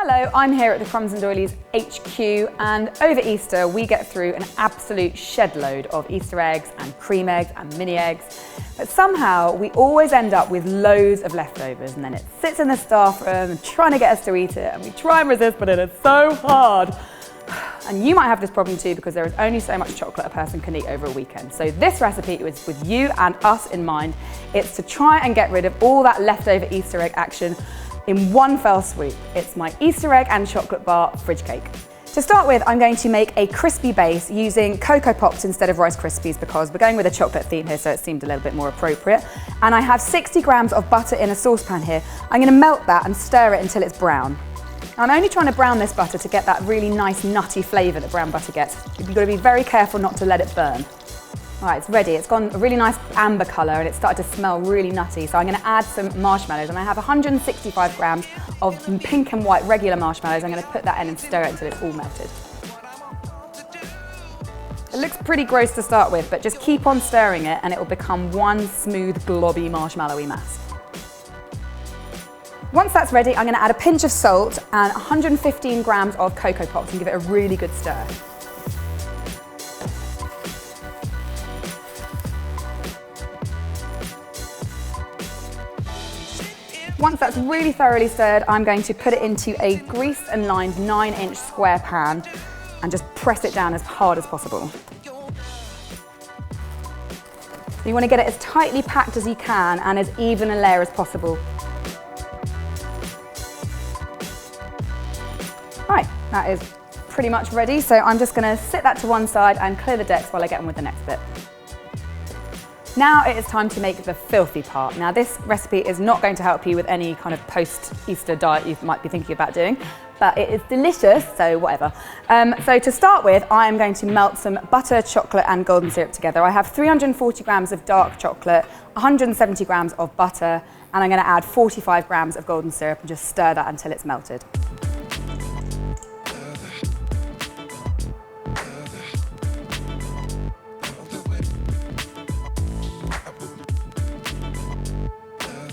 Hello, I'm here at the Crumbs and Doilies HQ, and over Easter we get through an absolute shed load of Easter eggs and cream eggs and mini eggs, but somehow we always end up with loads of leftovers, and then it sits in the staff room and trying to get us to eat it, and we try and resist, but it is so hard. And you might have this problem too, because there is only so much chocolate a person can eat over a weekend. So this recipe was with you and us in mind. It's to try and get rid of all that leftover Easter egg action in one fell swoop. It's my Easter egg and chocolate bar fridge cake. To start with, I'm going to make a crispy base using Cocoa Pops instead of Rice Krispies, because we're going with a chocolate theme here, so it seemed a little bit more appropriate. And I have 60 grams of butter in a saucepan here. I'm going to melt that and stir it until it's brown. I'm only trying to brown this butter to get that really nice nutty flavour that brown butter gets. You've got to be very careful not to let it burn. All right, it's ready. It's gone a really nice amber colour and it's started to smell really nutty. So I'm going to add some marshmallows, and I have 165 grams of pink and white regular marshmallows. I'm going to put that in and stir it until it's all melted. It looks pretty gross to start with, but just keep on stirring it and it will become one smooth, globby, marshmallowy mass. Once that's ready, I'm going to add a pinch of salt and 115 grams of Cocoa Pops and give it a really good stir. Once that's really thoroughly stirred, I'm going to put it into a greased and lined 9-inch square pan and just press it down as hard as possible. You want to get it as tightly packed as you can and as even a layer as possible. Right, that is pretty much ready, so I'm just going to sit that to one side and clear the decks while I get on with the next bit. Now it is time to make the filthy part. Now this recipe is not going to help you with any kind of post-Easter diet you might be thinking about doing, but it is delicious, so whatever. So to start with, I am going to melt some butter, chocolate and golden syrup together. I have 340 grams of dark chocolate, 170 grams of butter, and I'm going to add 45 grams of golden syrup and just stir that until it's melted.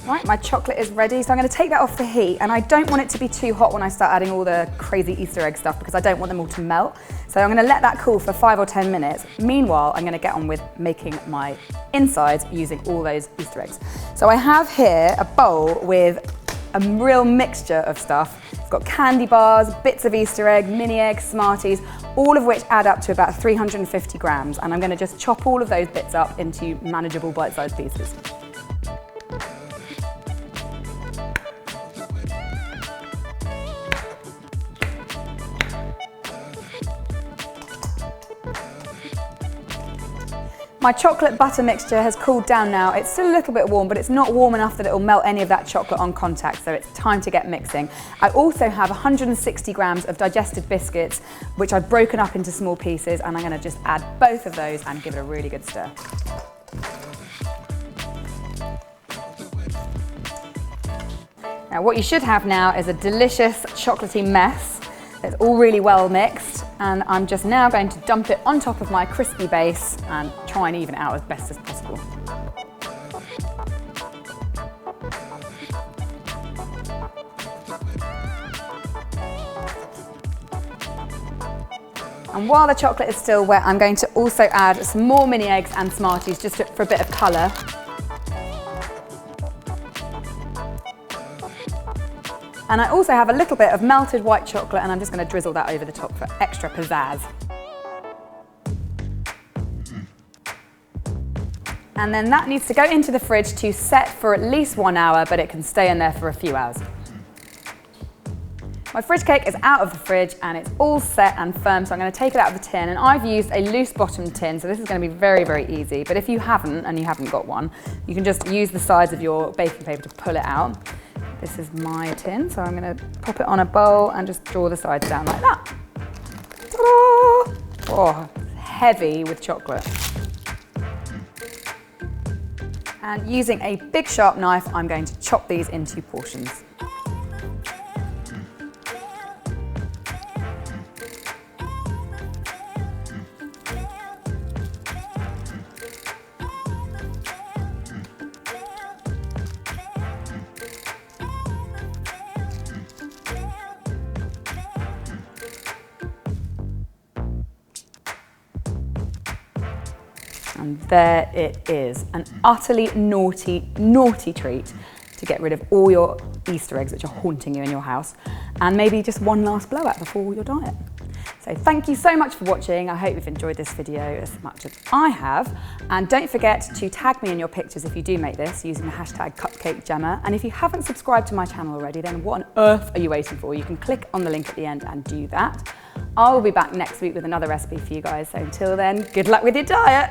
Right, my chocolate is ready, so I'm going to take that off the heat, and I don't want it to be too hot when I start adding all the crazy Easter egg stuff, because I don't want them all to melt. So I'm going to let that cool for 5 or 10 minutes. Meanwhile, I'm going to get on with making my insides using all those Easter eggs. So I have here a bowl with a real mixture of stuff. It's got candy bars, bits of Easter egg, mini eggs, Smarties, all of which add up to about 350 grams. And I'm going to just chop all of those bits up into manageable bite-sized pieces. My chocolate butter mixture has cooled down now. It's still a little bit warm, but it's not warm enough that it will melt any of that chocolate on contact, so it's time to get mixing. I also have 160 grams of digestive biscuits, which I've broken up into small pieces, and I'm going to just add both of those and give it a really good stir. Now what you should have now is a delicious chocolatey mess. It's all really well mixed, and I'm just now going to dump it on top of my crispy base and try and even it out as best as possible. And while the chocolate is still wet, I'm going to also add some more mini eggs and Smarties just for a bit of colour. And I also have a little bit of melted white chocolate, and I'm just going to drizzle that over the top for extra pizzazz. And then that needs to go into the fridge to set for at least 1 hour, but it can stay in there for a few hours. My fridge cake is out of the fridge and it's all set and firm, so I'm going to take it out of the tin, and I've used a loose bottom tin, so this is going to be very, very easy. But if you haven't, and you haven't got one, you can just use the sides of your baking paper to pull it out. This is my tin, so I'm going to pop it on a bowl and just draw the sides down like that. Ta-da! Oh, heavy with chocolate. And using a big sharp knife, I'm going to chop these into portions. And there it is, an utterly naughty, naughty treat to get rid of all your Easter eggs which are haunting you in your house, and maybe just one last blowout before your diet. So thank you so much for watching. I hope you've enjoyed this video as much as I have. And don't forget to tag me in your pictures if you do make this using the hashtag CupcakeJemma. And if you haven't subscribed to my channel already, then what on earth are you waiting for? You can click on the link at the end and do that. I will be back next week with another recipe for you guys. So until then, good luck with your diet.